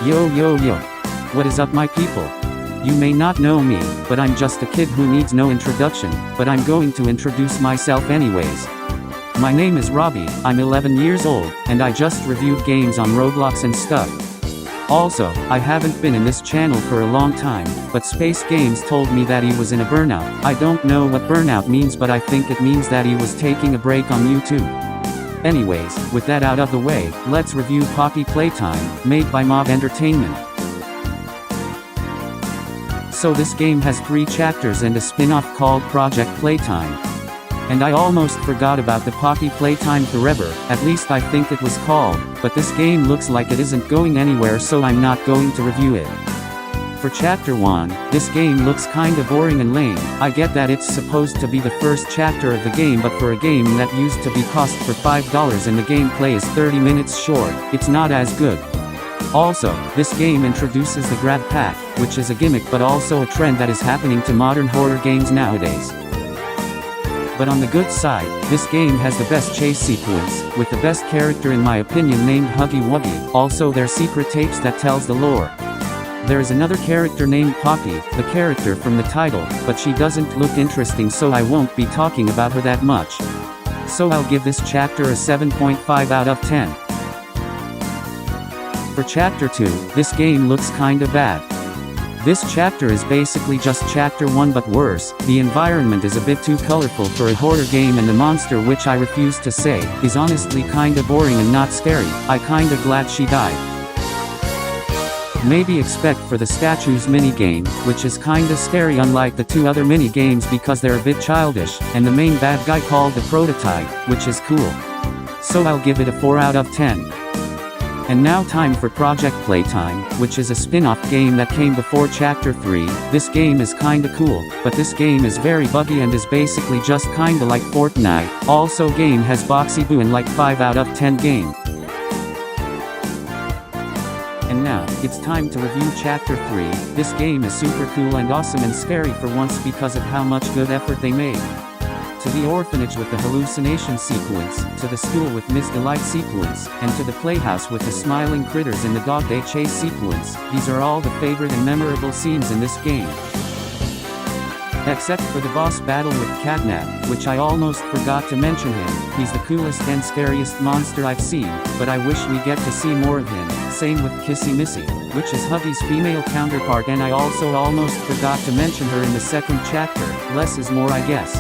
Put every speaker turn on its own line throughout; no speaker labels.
Yo yo yo. What is up my people? You may not know me, but I'm just a kid who needs no introduction, but I'm going to introduce myself anyways. My name is Robby, I'm 11 years old, and I just reviewed games on Roblox and stuff. Also, I haven't been in this channel for a long time, but Space Games told me that he was in a burnout. I don't know what burnout means, but I think it means that he was taking a break on YouTube. Anyways, with that out of the way, let's review Poppy Playtime, made by Mob Entertainment. So this game has 3 chapters and a spin-off called Project Playtime. And I almost forgot about the Poppy Playtime Forever, at least I think it was called, but this game looks like it isn't going anywhere, so I'm not going to review it. For Chapter 1, this game looks kinda boring and lame. I get that it's supposed to be the first chapter of the game, but for a game that used to be cost for $5 and the gameplay is 30 minutes short, it's not as good. Also, this game introduces the grab pack, which is a gimmick but also a trend that is happening to modern horror games nowadays. But on the good side, this game has the best chase sequence, with the best character in my opinion named Huggy Wuggy, also their secret tapes that tells the lore. There is another character named Poppy, the character from the title, but she doesn't look interesting, so I won't be talking about her that much. So I'll give this chapter a 7.5 out of 10. For Chapter 2, this game looks kinda bad. This chapter is basically just Chapter 1 but worse. The environment is a bit too colorful for a horror game, and the monster, which I refuse to say, is honestly kinda boring and not scary. I kinda glad she died. Maybe expect for the statues minigame, which is kinda scary unlike the 2 other mini-games because they're a bit childish, and the main bad guy called the prototype, which is cool. So I'll give it a 4 out of 10. And now time for Project Playtime, which is a spin-off game that came before Chapter 3. This game is kinda cool, but this game is very buggy and is basically just kinda like Fortnite. Also game has boxy boo and like 5 out of 10 game. And now, it's time to review Chapter 3. This game is super cool and awesome and scary for once because of how much good effort they made. To the orphanage with the hallucination sequence, to the school with Miss Delight sequence, and to the playhouse with the smiling critters in the dog day chase sequence, these are all the favorite and memorable scenes in this game. Except for the boss battle with Catnap, which I almost forgot to mention him. He's the coolest and scariest monster I've seen, but I wish we get to see more of him. Same with Kissy Missy, which is Huggy's female counterpart, and I also almost forgot to mention her in the 2nd chapter. Less is more, I guess.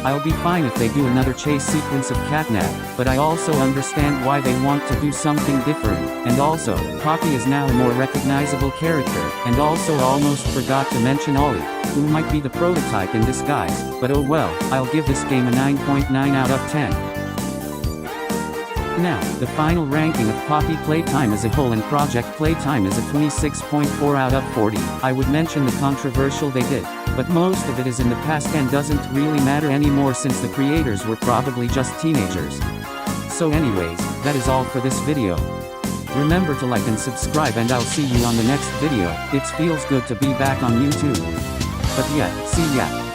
I'll be fine if they do another chase sequence of Catnap, but I also understand why they want to do something different. And also, Poppy is now a more recognizable character, and also almost forgot to mention Ollie, who might be the prototype in disguise, but oh well, I'll give this game a 9.9 out of 10. Now, the final ranking of Poppy Playtime as a whole and Project Playtime is a 26.4 out of 40. I would mention the controversial they did, but most of it is in the past and doesn't really matter anymore since the creators were probably just teenagers. So anyways, that is all for this video. Remember to like and subscribe, and I'll see you on the next video. It feels good to be back on YouTube. But yeah, see ya.